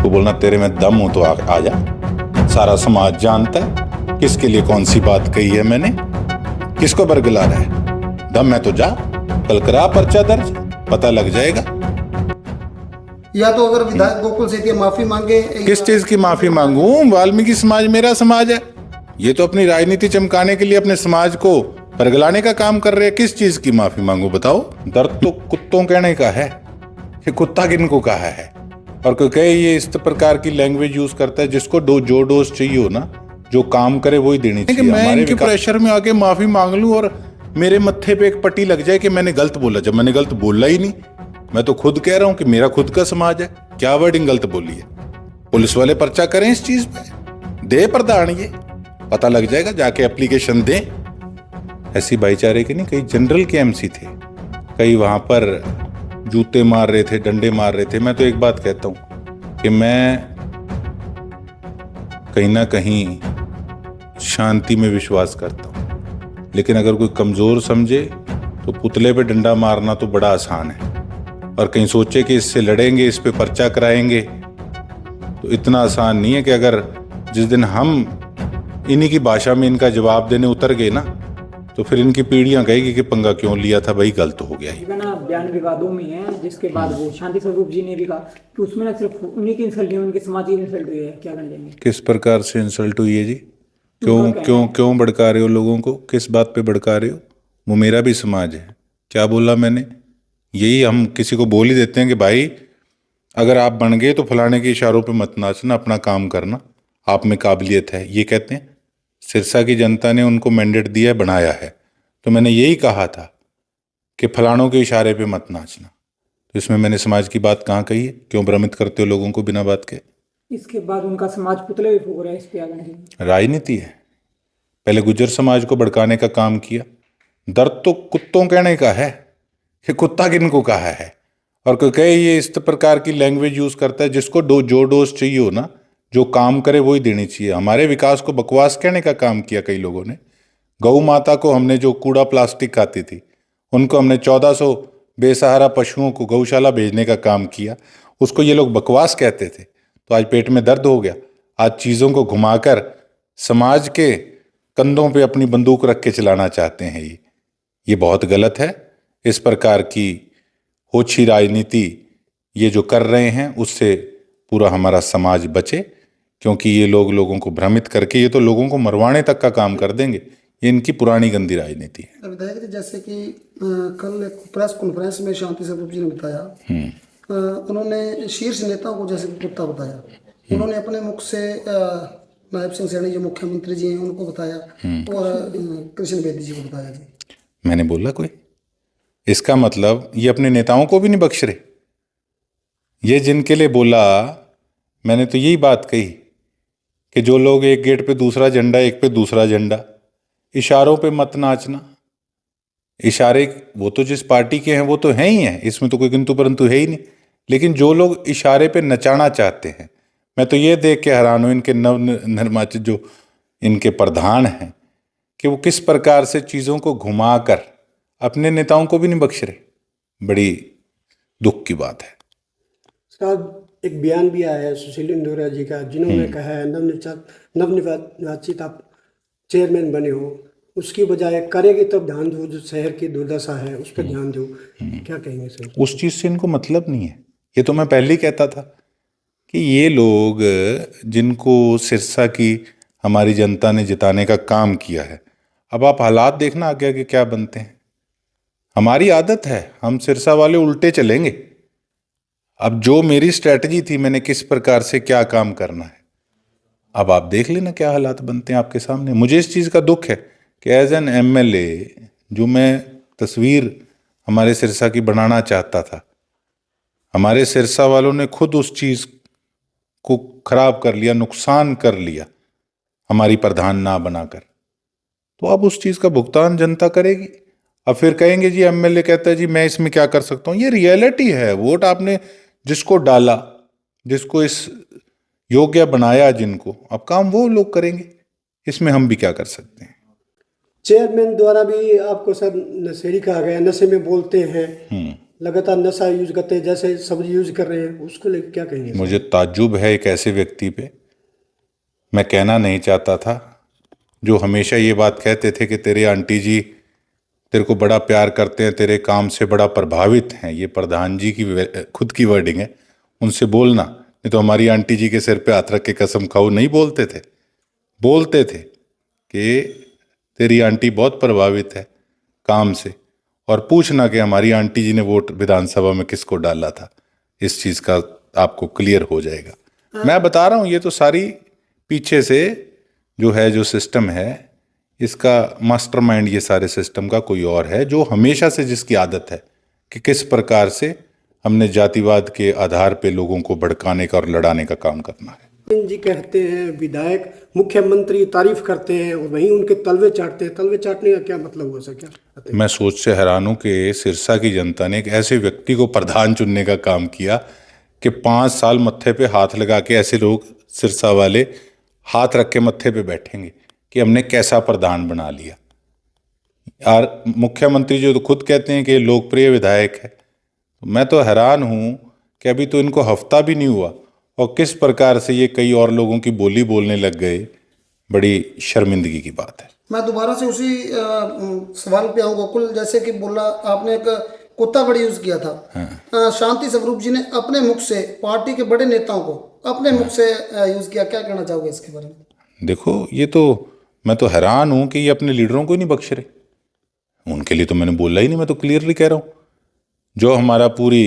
उसको बोलना तेरे में दम हो तो आ जा। सारा समाज जानता है किसके लिए कौन सी बात कही है मैंने, किसको बरगला रहा है। दम है तो जा, कल करा पर्चा दर्ज, पता लग जाएगा। या तो अगर विधायक गोकुल सेतिया माफी मांगे। किस चीज की माफी मांगू? वाल्मीकि समाज मेरा समाज है। ये तो अपनी राजनीति चमकाने के लिए अपने समाज को परगलाने का काम कर रहे हैं। किस चीज की माफी मांगू बताओ? दर्द तो कुत्तों कहने का है कि कुत्ता किनको कहा है। और कोई कहे ये इस प्रकार की लैंग्वेज यूज करता है जिसको जो डोज चाहिए हो ना, जो काम करे वही देनी चाहिए। मैं इनके प्रेशर में आके माफी मांग लूं और मेरे मत्थे पे एक पट्टी लग जाए कि मैंने गलत बोला, जब मैंने गलत बोला ही नहीं। मैं तो खुद कह रहा हूं कि मेरा खुद का समाज है, क्या वर्डिंग गलत बोली है। पुलिस वाले पर्चा करें इस चीज पे, दे प्रधान ये पता लग जाएगा, जाके एप्लीकेशन दें। ऐसी भाईचारे के नहीं, कई जनरल के एमसी थे, कई वहां पर जूते मार रहे थे, डंडे मार रहे थे। मैं तो एक बात कहता हूं कि मैं कहीं ना कहीं शांति में विश्वास करता हूं, लेकिन अगर कोई कमजोर समझे तो पुतले पे डंडा मारना तो बड़ा आसान है। और कहीं सोचे कि इससे लड़ेंगे, इस पे पर्चा कराएंगे, तो इतना आसान नहीं है। कि अगर जिस दिन हम इन्हीं की भाषा में इनका जवाब देने उतर गए ना, तो फिर इनकी पीढ़ियां कहेगी कि पंगा क्यों लिया था भाई, गलत हो गया ही। बयान विवादों में है, जिसके बाद वो शांति स्वरूप जी ने भी कहा कि उसमें ना सिर्फ उन्हीं की इंसल्ट हुई, उनके समाज की इंसल्ट हुई है। क्या कर लेंगे? किस प्रकार से इंसल्ट हुई है जी? क्यों भड़का रहे हो लोगों को? किस बात पे भड़का रहे हो? वो मेरा भी समाज है। क्या बोला मैंने? यही हम किसी को बोल ही देते हैं कि भाई अगर आप बन गए तो फलाने के इशारों पे मत नाचना, अपना काम करना, आप में काबिलियत है, ये कहते हैं। सिरसा की जनता ने उनको मैंडेट दिया, बनाया है, तो मैंने यही कहा था कि फलानों के इशारे पे मत नाचना। तो इसमें मैंने समाज की बात कहाँ कही है? क्यों भ्रमित करते हो लोगों को बिना बात के? इसके बाद उनका समाज पुतले भी फूक रहा है, इस पे आगे राजनीति है। पहले गुज्जर समाज को भड़काने का काम किया। दर्द तो कुत्तों कहने का है कि कुत्ता किनको कहा है। और कोई कहे ये इस प्रकार की लैंग्वेज यूज करता है जिसको जो डोज चाहिए हो ना, जो काम करे वही देनी चाहिए। हमारे विकास को बकवास कहने का काम किया कई लोगों ने। गौ माता को हमने जो कूड़ा प्लास्टिक खाती थी, उनको हमने 1400 बेसहारा पशुओं को गौशाला भेजने का काम किया। उसको ये लोग बकवास कहते थे, तो आज पेट में दर्द हो गया। आज चीज़ों को घुमाकर समाज के कंधों पे अपनी बंदूक रख के चलाना चाहते हैं। ये बहुत गलत है। इस प्रकार की ओछी राजनीति ये जो कर रहे हैं उससे पूरा हमारा समाज बचे, क्योंकि ये लोगों को भ्रमित करके ये तो लोगों को मरवाने तक का काम कर देंगे। ये इनकी पुरानी गंदी राजनीति है। विधायक जी, जैसे कि कल एक प्रेस कॉन्फ्रेंस में शांति स्वरूप जी ने बताया, उन्होंने शीर्ष नेताओं को जैसे कुत्ता बताया। उन्होंने अपने मुख से नायब सिंह सैनी जो मुख्यमंत्री जी हैं उनको बताया, और कृष्ण बेदी जी को बताया। जी मैंने बोला कोई? इसका मतलब ये अपने नेताओं को भी नहीं बख्श रहे। ये जिनके लिए बोला, मैंने तो यही बात कही कि जो लोग एक गेट पे दूसरा झंडा, एक पे दूसरा झंडा, इशारों पे मत नाचना। इशारे वो तो जिस पार्टी के हैं वो तो हैं ही हैं, इसमें तो कोई किंतु परंतु है ही नहीं। लेकिन जो लोग इशारे पे नचाना चाहते हैं, मैं तो ये देख के हैरान हूं इनके नवनिर्वाचित जो इनके प्रधान हैं कि वो किस प्रकार से चीज़ों को घुमाकर अपने नेताओं को भी नहीं बख्श रहे। बड़ी दुख की बात है। साहब, एक बयान भी आया है सुशील इंदौरा जी का, जिन्होंने कहा है नवनिर्वाचित आप चेयरमैन बने हो, उसकी बजाय करेंगे तब ध्यान दो, जो शहर की दुर्दशा है उस पर ध्यान दो। क्या कहेंगे सर? उस चीज़ से इनको मतलब नहीं है। ये तो मैं पहले ही कहता था कि ये लोग जिनको सिरसा की हमारी जनता ने जिताने का काम किया है, अब आप हालात देखना आगे आगे क्या बनते हैं। हमारी आदत है, हम सिरसा वाले उल्टे चलेंगे। अब जो मेरी स्ट्रैटेजी थी, मैंने किस प्रकार से क्या काम करना है, अब आप देख लेना क्या हालात बनते हैं आपके सामने। मुझे इस चीज़ का दुख है कि एज एन एमएलए जो मैं तस्वीर हमारे सिरसा की बनाना चाहता था, हमारे सिरसा वालों ने खुद उस चीज़ को खराब कर लिया, नुकसान कर लिया हमारी प्रधान ना बनाकर। तो अब उस चीज़ का भुगतान जनता करेगी। अब फिर कहेंगे जी एमएलए कहता है जी मैं इसमें क्या कर सकता हूँ। ये रियलिटी है। वोट आपने जिसको डाला, जिसको इस योग्य बनाया, जिनको, अब काम वो लोग करेंगे। इसमें हम भी क्या कर सकते हैं। चेयरमैन द्वारा भी आपको सर नशेड़ी कहा गया, नशे में बोलते हैं, लगातार नशा यूज करते हैं, जैसे सब्जी यूज कर रहे हैं, उसको लेकर क्या कहेंगे? मुझे ताज्जुब है एक ऐसे व्यक्ति पे, मैं कहना नहीं चाहता था, जो हमेशा ये बात कहते थे कि तेरे आंटी जी तेरे को बड़ा प्यार करते हैं, तेरे काम से बड़ा प्रभावित हैं। ये प्रधान जी की खुद की वर्डिंग है, उनसे बोलना, नहीं तो हमारी आंटी जी के सिर पे हाथ रख के कसम खाओ नहीं बोलते थे। बोलते थे कि तेरी आंटी बहुत प्रभावित है काम से, और पूछना कि हमारी आंटी जी ने वोट विधानसभा में किसको डाला था, इस चीज़ का आपको क्लियर हो जाएगा। मैं बता रहा हूँ ये तो सारी पीछे से जो है, जो सिस्टम है, इसका मास्टरमाइंड ये सारे सिस्टम का कोई और है, जो हमेशा से जिसकी आदत है कि किस प्रकार से हमने जातिवाद के आधार पे लोगों को भड़काने का और लड़ाने का काम करना है। जी कहते हैं विधायक मुख्यमंत्री तारीफ करते हैं और वहीं उनके तलवे चाटते हैं, तलवे चाटने का क्या मतलब हो सका? मैं सोच से हैरान हूं कि सिरसा की जनता ने एक ऐसे व्यक्ति को प्रधान चुनने का काम किया कि 5 साल मत्थे पे हाथ लगा के ऐसे लोग सिरसा वाले हाथ रख के मत्थे पे बैठेंगे कि हमने कैसा प्रधान बना लिया। और मुख्यमंत्री जो तो खुद कहते हैं कि लोकप्रिय विधायक है, तो मैं तो हैरान हूं कि अभी तो इनको हफ्ता भी नहीं हुआ और किस प्रकार से ये कई और लोगों की बोली बोलने लग गए। बड़ी शर्मिंदगी की बात है। मैं दोबारा से उसी सवाल पे आऊँ गोकुल, जैसे कि बोला आपने एक कुत्ता वर्ड यूज किया था। शांति स्वरूप जी ने अपने मुख से पार्टी के बड़े नेताओं को अपने मुख से यूज किया, क्या कहना चाहोगे इसके बारे में? देखो ये तो मैं तो हैरान हूं कि ये अपने लीडरों को ही नहीं बख्श रहे। उनके लिए तो मैंने बोला ही नहीं, मैं तो क्लियरली कह रहा हूं। जो हमारा पूरी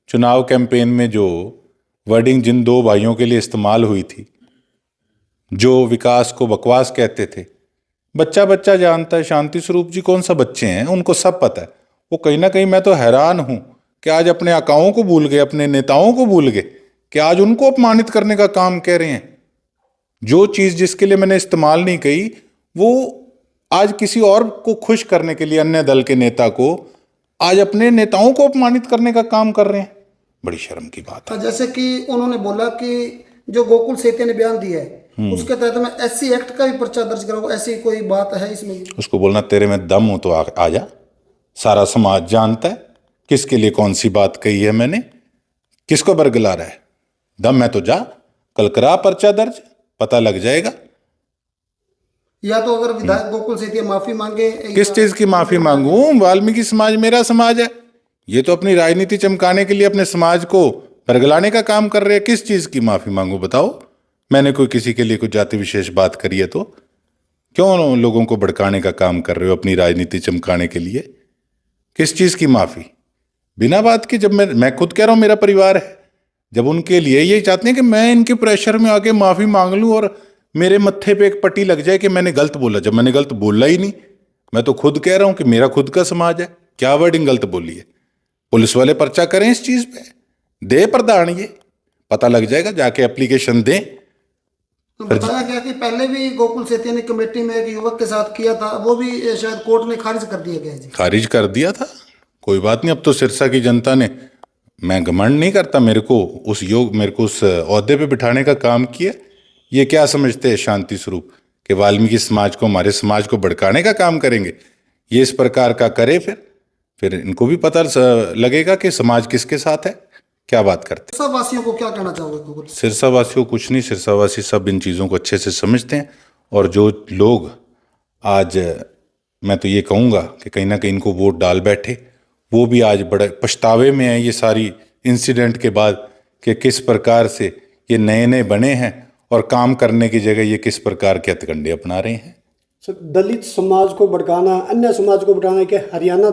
चुनाव कैंपेन में जो वर्डिंग जिन 2 भाइयों के लिए इस्तेमाल हुई थी, जो विकास को बकवास कहते थे, बच्चा बच्चा जानता है। शांति स्वरूप जी कौन सा बच्चे हैं, उनको सब पता है। वो कहीं ना कहीं, मैं तो हैरान हूं कि आज अपने आकाओं को भूल गए, अपने नेताओं को भूल गए, कि आज उनको अपमानित करने का काम कह रहे हैं। जो चीज़ जिसके लिए मैंने इस्तेमाल नहीं कही, वो आज किसी और को खुश करने के लिए, अन्य दल के नेता को, आज अपने नेताओं को अपमानित करने का काम कर रहे हैं। बड़ी शर्म की बात है। जैसे कि उन्होंने बोला कि जो गोकुल सेतिया ने बयान दिया है उसके तहत मैं एससी एक्ट का भी पर्चा दर्ज कराऊंगा, ऐसी कोई बात है इसमें? उसको बोलना तेरे में दम हो तो आ जा। सारा समाज जानता है किसके लिए कौन सी बात कही है मैंने, किसको बरगला रहा है। दम है तो जा, कल करा पर्चा दर्ज, पता लग जाएगा। या तो अगर विधायक गोकुल सेतिया माफी मांगे, किस चीज की माफी मांगू? वाल्मीकि समाज मेरा समाज है। ये तो अपनी राजनीति चमकाने के लिए अपने समाज को बरगलाने का काम कर रहे हैं। किस चीज की माफी मांगू बताओ? मैंने कोई किसी के लिए कोई जाति विशेष बात करी है तो क्यों लोगों को भड़काने का काम कर रहे हो अपनी राजनीति चमकाने के लिए? किस चीज की माफी? बिना बात के, जब मैं खुद कह रहा हूं मेरा परिवार है, जब उनके लिए यही चाहते हैं कि मैं इनके प्रेशर में आके माफी मांग लूं और मेरे मत्थे पे एक पट्टी लग जाए कि मैंने गलत बोला, जब मैंने गलत बोला ही नहीं। मैं तो खुद कह रहा हूं कि मेरा खुद का समाज है, क्या वर्डिंग गलत बोली है? पुलिस वाले पर्चा करें इस चीज पे, दे प्रधान, ये पता लग जाएगा, जाके एप्लीकेशन दें। तो बताया गया कि पहले भी गोकुल सेतिया ने कमेटी में एक युवक के साथ किया था, वो भी शायद कोर्ट ने खारिज कर दिया गया जी। खारिज कर दिया था, कोई बात नहीं। अब तो सिरसा की जनता ने, मैं घमंड नहीं करता, मेरे को उस ओहदे पे बिठाने का काम किया। ये क्या समझते हैं शांति स्वरूप कि वाल्मीकि समाज को, हमारे समाज को भड़काने का काम करेंगे? ये इस प्रकार का करे, फिर इनको भी पता लगेगा कि समाज किसके साथ है, क्या बात करते हैं। सब वासियों को क्या कहना चाहोगे गोकुल? सिरसा वासियों को कुछ नहीं, सिरसा वासी सब इन चीज़ों को अच्छे से समझते हैं। और जो लोग आज, मैं तो ये कहूँगा कि कहीं ना कहीं इनको वोट डाल बैठे, वो भी आज बड़े पछतावे में है ये सारी इंसिडेंट के बाद, कि किस प्रकार से ये नए नए बने हैं और काम करने की जगह ये किस प्रकार के हथकंडे अपना रहे हैं। दलित समाज को भड़काना, अन्य समाज को भड़काना, के हरियाणा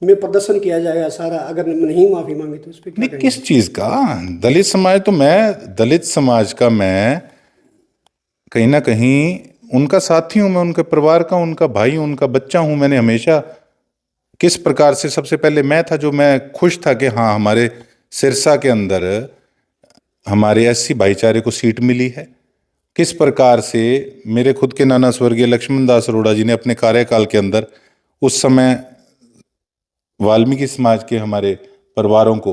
में प्रदर्शन किया जाएगा सारा, अगर नहीं माफी मांगे तो उस पर क्या नहीं, किस चीज़ का दलित समाज? तो मैं दलित समाज का, मैं कहीं ना कहीं उनका साथी हूँ, मैं उनके परिवार का, उनका भाई, उनका बच्चा हूँ। मैंने हमेशा किस प्रकार से, सबसे पहले मैं था जो मैं खुश था कि हाँ हमारे सिरसा के अंदर हमारे एससी भाईचारे को सीट मिली है। किस प्रकार से मेरे खुद के नाना स्वर्गीय लक्ष्मण दास अरोड़ा जी ने अपने कार्यकाल के अंदर उस समय वाल्मीकि समाज के हमारे परिवारों को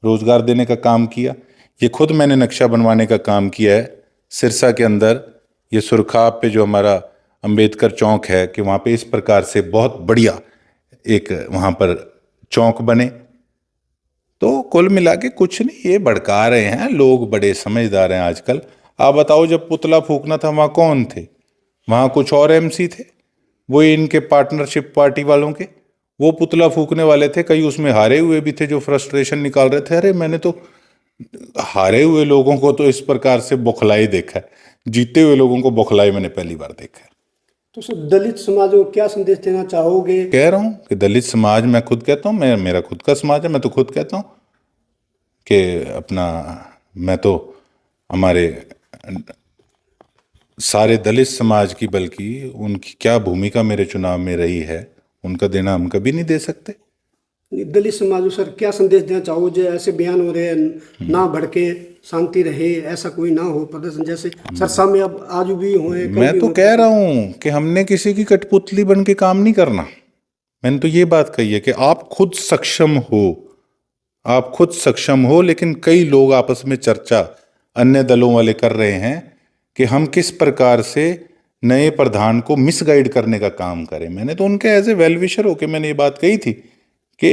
रोजगार देने का काम किया। ये खुद मैंने नक्शा बनवाने का काम किया है सिरसा के अंदर। ये सुरखाब पे जो हमारा अंबेडकर चौक है, कि वहाँ पे इस प्रकार से बहुत बढ़िया एक वहाँ पर चौक बने, तो कुल मिला के कुछ नहीं, ये भड़का रहे हैं, लोग बड़े समझदार हैं आजकल। आप बताओ, जब पुतला फूकना था वहाँ कौन थे? वहाँ कुछ और एमसी थे, वो इनके पार्टनरशिप पार्टी वालों के, वो पुतला फूकने वाले थे। कई उसमें हारे हुए भी थे जो फ्रस्ट्रेशन निकाल रहे थे। अरे मैंने तो हारे हुए लोगों को तो इस प्रकार से बौखलाए देखा है, जीते हुए लोगों को बौखलाए मैंने पहली बार देखा है। तो सर दलित समाज को क्या संदेश देना चाहोगे? कह रहा हूँ कि दलित समाज, मैं खुद कहता हूँ, मेरा खुद का समाज है, मैं तो खुद कहता हूँ कि अपना, मैं तो हमारे सारे दलित समाज की, बल्कि उनकी क्या भूमिका मेरे चुनाव में रही है उनका देना हम कभी नहीं दे सकते। दलित समाज को सर क्या संदेश देना चाहोगे? ऐसे बयान हो रहे हैं, ना भड़के, शांति रहे, ऐसा कोई ना हो प्रदर्शन जैसे सरसा में अब आज भी हुए। मैं तो कह रहा हूं कि हमने किसी की कठपुतली बन के काम नहीं करना। मैंने तो ये बात कही है कि आप खुद सक्षम हो, आप खुद सक्षम हो, लेकिन कई लोग आपस में चर्चा अन्य दलों वाले कर रहे हैं कि हम किस प्रकार से नए प्रधान को मिसगाइड करने का काम करें। मैंने तो उनके एज ए वेल विशर होकर मैंने ये बात कही थी कि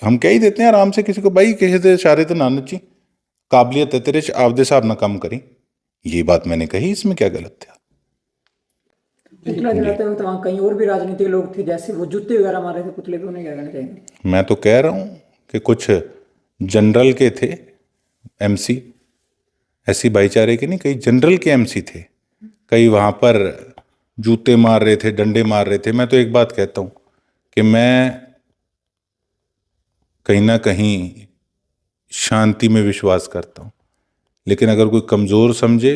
हम कह ही देते हैं आराम से किसी को, भाई किसी दे इशारे तो ना नची, काबिलियत है तेरे च, आपदे हिसाब ना कम करी। ये बात मैंने कही, इसमें क्या गलत था? पुतला जलाते वक्त वहाँ कहीं और भी राजनीतिक लोग थे, जैसे वो जूते वगैरह मारे थे पुतले पे, उन्हें क्या कहना चाहिए? मैं तो कह रहा हूं कि कुछ जनरल के थे एमसी, ऐसी भाईचारे के नहीं, कई जनरल के एमसी थे, कई वहां पर जूते मार रहे थे, डंडे मार रहे थे। मैं तो एक बात कहता हूं कि मैं कहीं ना कहीं शांति में विश्वास करता हूं, लेकिन अगर कोई कमज़ोर समझे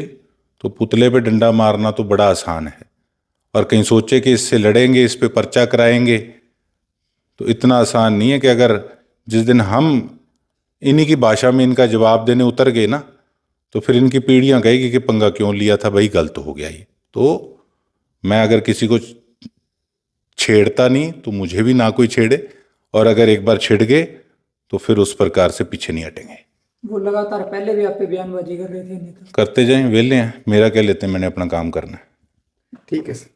तो पुतले पे डंडा मारना तो बड़ा आसान है, और कहीं सोचे कि इससे लड़ेंगे, इस पे पर्चा कराएंगे, तो इतना आसान नहीं है। कि अगर जिस दिन हम इन्हीं की भाषा में इनका जवाब देने उतर गए ना, तो फिर इनकी पीढ़ियां कहेगी कि पंगा क्यों लिया था भाई, गलत हो गया ये। तो मैं अगर किसी को छेड़ता नहीं तो मुझे भी ना कोई छेड़े, और अगर एक बार छिड़ गए तो फिर उस प्रकार से पीछे नहीं हटेंगे। वो लगातार पहले भी आप पे बयानबाजी कर रहे थे नेता। करते जाएं, वेले हैं, मेरा क्या लेते हैं, मैंने अपना काम करना है। ठीक है सर।